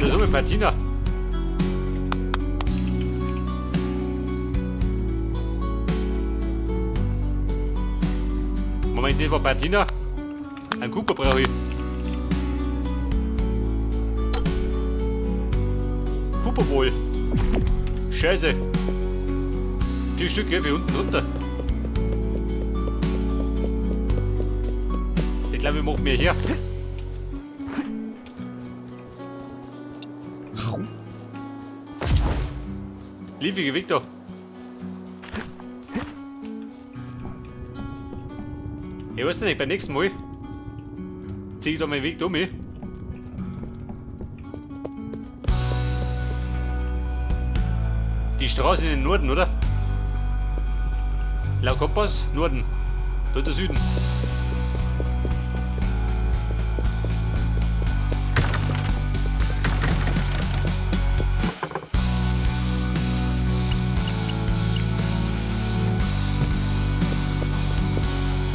Das ist mit Patina. Moment, das war Patina. Ein Cooper brauche ich. Cooper wohl. Scheiße. 4 Stück hier für unten runter. Ich glaube, wir machen mehr hier. Liebige Victor. Ich weiß nicht, beim nächsten Mal ziehe ich da meinen Weg um. Die Straße in den Norden, oder? Laut Kompass, Norden. Dort der Süden.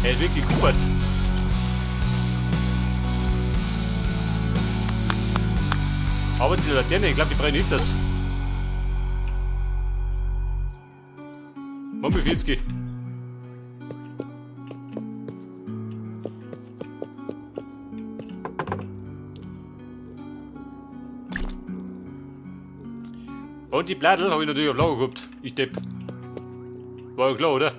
Er ist wirklich gekupert. Aber die Laterne, ich glaube, die brennen nicht das. Mami 40. Und die Blättel habe ich natürlich auf Lager gehabt. Ich Depp. War ja klar, oder?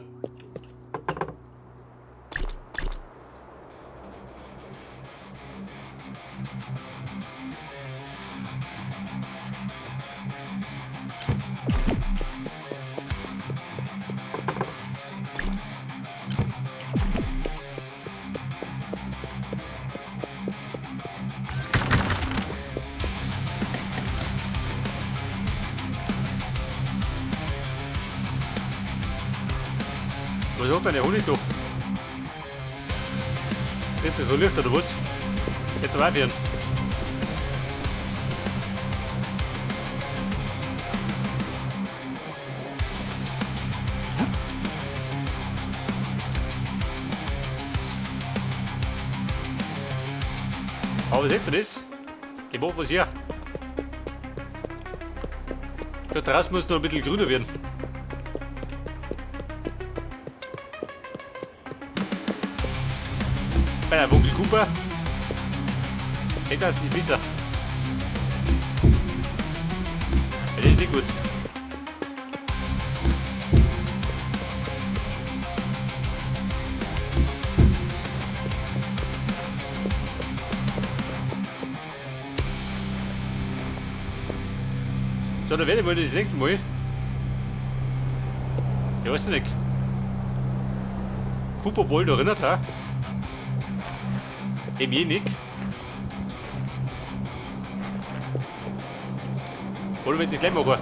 Was sagt denn der Honig da? Ist das so Licht oder was? Hätte auch werden. Aber seht ihr das? Ich mach was hier. Da draußen muss noch ein bisschen grüner werden. Bei der Onkel Cooper geht das nicht besser. Das ist nicht gut. So, dann werde ich mal das nächste Mal. Ich weiß nicht. Cooper wohl da erinnert, ha? Dem Jenik. Oder wenn sie es gleich machen.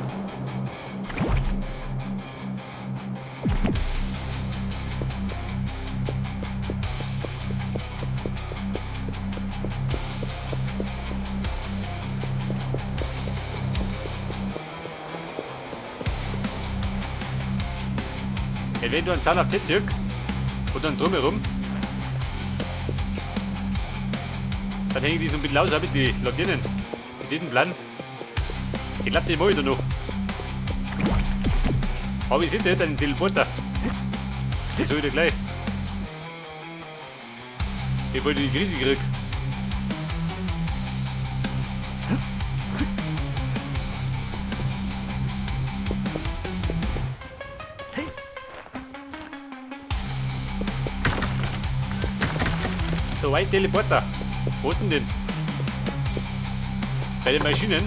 Wenn du einen Zahn auf das zirk und dann drumherum, dann hängen die so ein bisschen aus mit die Laternen. Mit diesem Plan. Ich glaube, die mache ich da noch. Aber ich sehe da einen Teleporter. Das soll ich da gleich. Ich wollte die Krise kriegen. So, ein Teleporter. Wo ist denn das? Bei den Maschinen?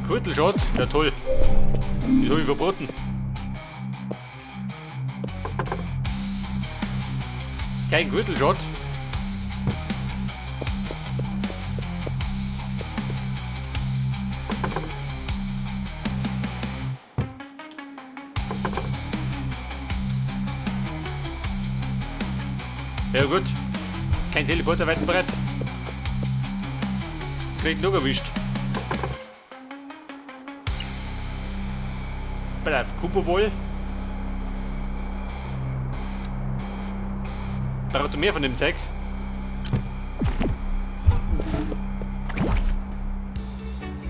Gürtelschott? Ja toll. Das habe ich verboten. Kein Gürtelschott. Ja gut, kein Teleporter weit bereit. Knecht noch erwischt. Bleib Cooper wohl. Braucht er mehr von dem Zeug?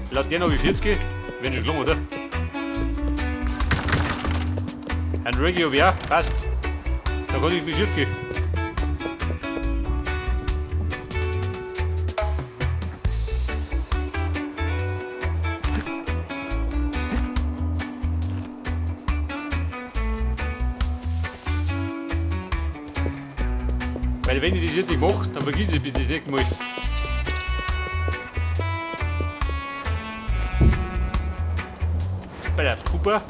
Laut der noch wie 40? Wenn schon gelungen, oder? Ein Regio wäre, passt. Da kann ich mich Schiff gehen. Weil wenn ich das jetzt nicht mache, dann vergiss ich bis das nächste Mal. Bei der Cooper.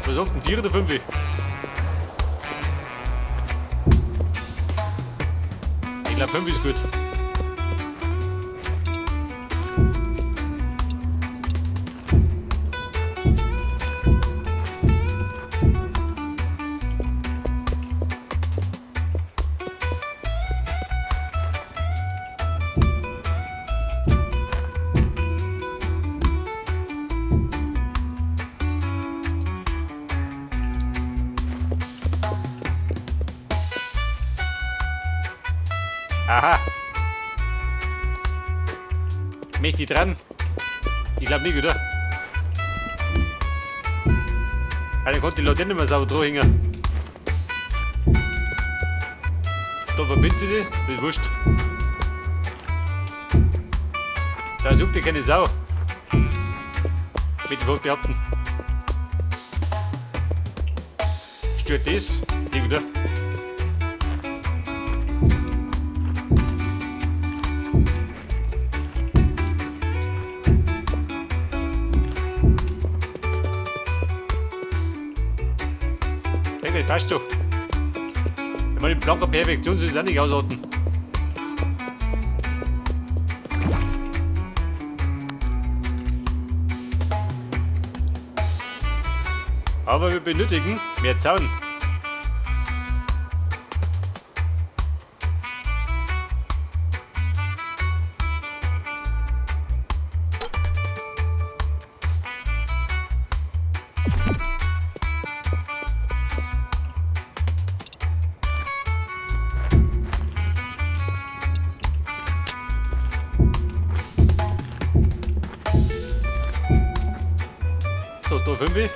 Was sagt ein 4 oder 5? Ich glaube 5 ist gut. Aha. Mächtig dran. Ich glaube nicht, oder? Dann konnte die Leute nicht mehr sauber dran hängen. Da verbindet sie die, das ist wurscht. Da sucht ihr keine Sau. Mit dem Wort behaupten. Stört das? Nicht, oder? Passt doch. Wenn man in blanker Perfektion soll es auch nicht aushalten. Aber wir benötigen mehr Zaun. So, da 5.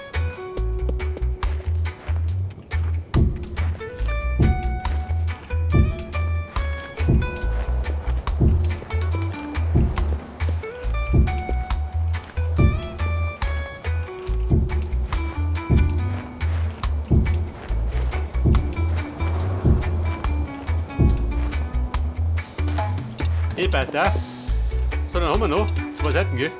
Passt da. So, dann haben wir noch 2 Seiten, gell?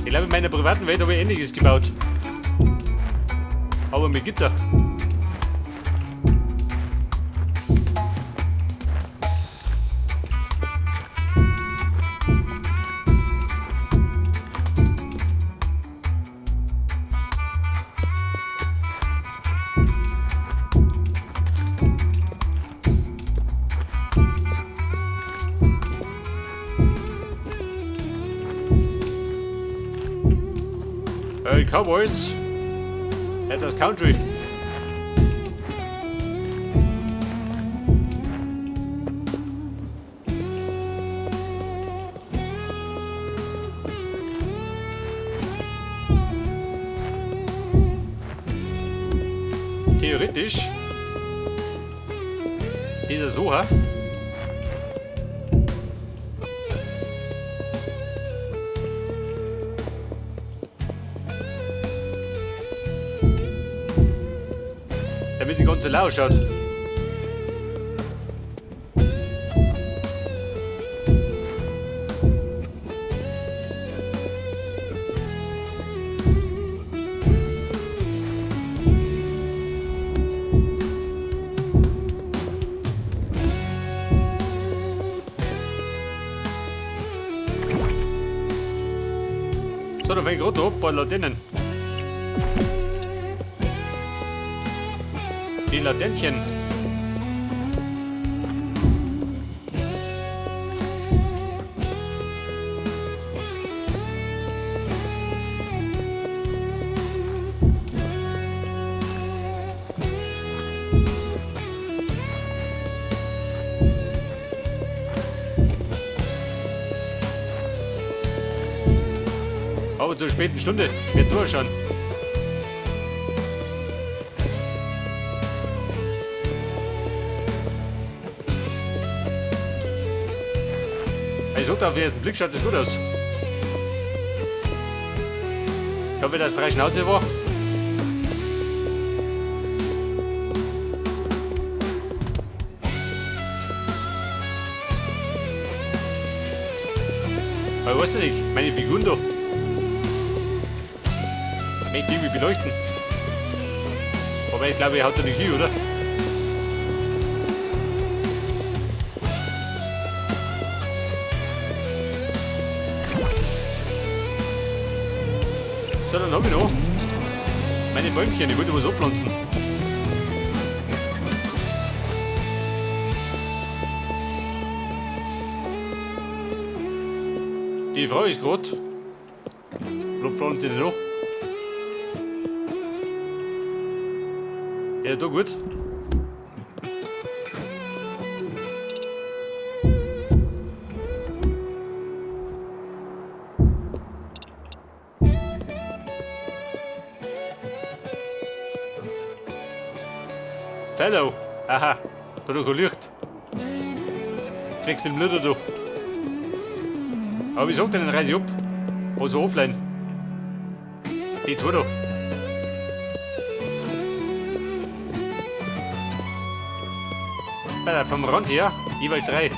Ich glaube, in meiner privaten Welt habe ich Ähnliches gebaut. Aber mit Gitter. Cowboys at das Country. Theoretisch ist er so, ha? Damit die ganze Lau schaut. So, dann fängt gerade ab, ein paar Laternen. Die Laternchen. Aber zur späten Stunde wird durchschauen. Ich sag, auf den ersten Blick schaut das gut aus. Ich hoffe, dass 3 Schnauze war. Aber weißt du nicht, meine Figuren da. Ich möchte irgendwie beleuchten. Aber ich glaube, er hat da nicht hin, oder? So, dann habe ich noch meine Bäumchen, ich wollte was abpflanzen. Die Frau ist gerade. Wo pflanzt die denn noch? Ja, da gut. Fellow. Aha, da noch ein Licht. Jetzt wechselt den Blöder da. Aber wie sagt er, dann reise ich ab. Also offline. Die tut da. Vom Rand her, jeweils 3.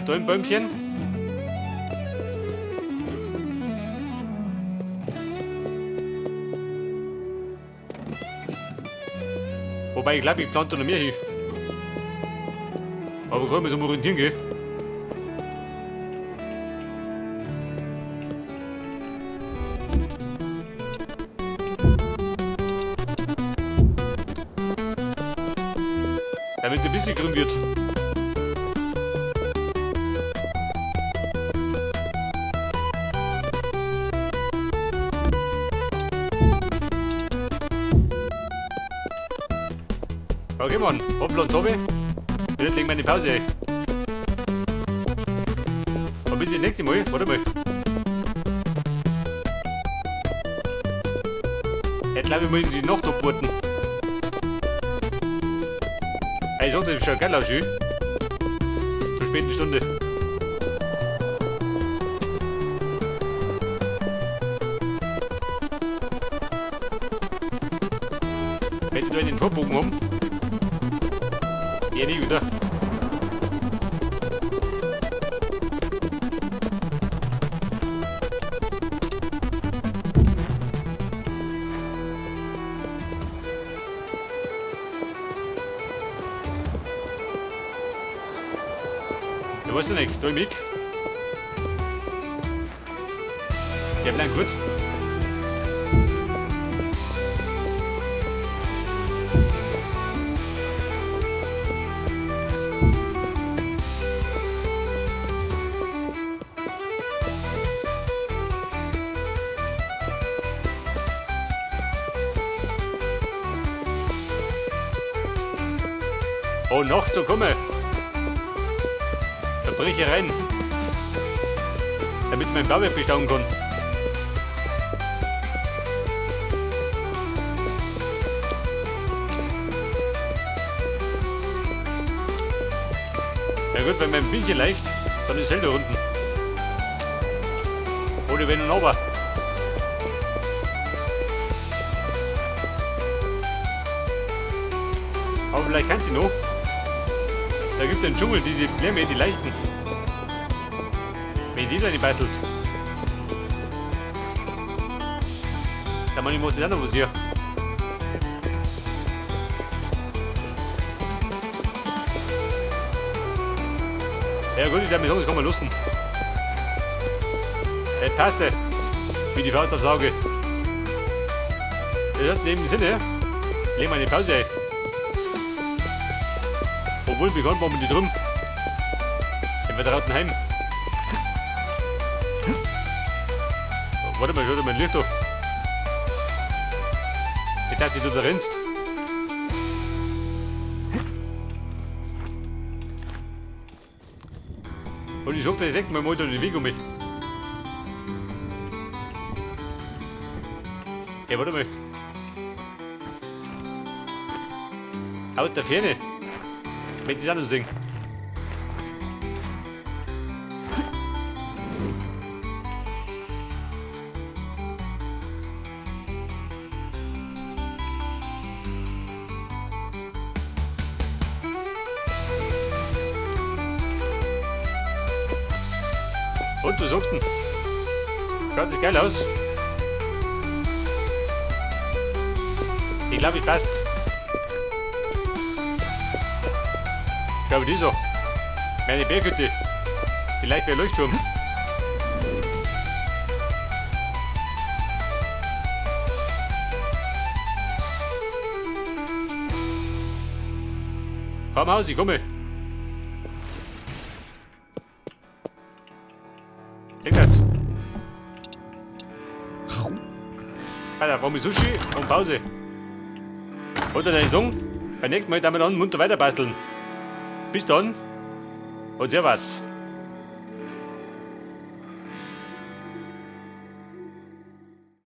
Da ein Bäumchen. Wobei ich glaube, ich pflanze da noch mehr hin. Aber kann man so mal orientieren, gell? Damit es ein bisschen grün wird. Okay, Mann, hoppla und Tobi. Jetzt legen wir eine Pause ein. Aber bis das nächste Mal, warte mal. Jetzt glaube ich mal in die Nacht abwarten. Ich sag, das ist schon geil aus, schön. Zur späten Stunde. Wenn die da einen Torbogen haben, ja, nie wieder. Ja, weiß ich nicht, da im Mick. Der bleibt gut. Oh, noch zu kommen. Da brich ich rein. Damit mein Bauwerk bestaunen kann. Ja gut, wenn mein Bildchen leicht, dann ist es da unten. Oder wenn und aber. Aber vielleicht kann sie noch. Da gibt es den Dschungel, diese Blämme, die leichten. Wenn die da nicht bastelt. Da man, ich muss das auch noch was hier. Ja gut, ich darf mich sagen, das kann man lassen. Taste. Wie die Faust aufs Auge. Das hat neben dem Sinne. Legen wir eine Pause ein. Obwohl, wir können wir die drum. Gehen wir da draußen heim. Warte mal, schau dir mein Licht an. Ich dachte, du da rennst. Und ich sag dir direkt mal durch den Weg um mich. Ja, warte mal. Aus der Ferne. Ich möchte das auch noch singen. Und du sagst denn? Schaut das geil aus? Ich glaube, es passt. Ich glaube, die so. Meine Berghütte. Vielleicht wäre Leuchtturm. Komm Haus, ich komme. Denk das. Alter, brauchen wir Sushi und Pause. Oder deine Song? Beim nächsten Mal damit an munter weiter basteln. Bis dann und servus.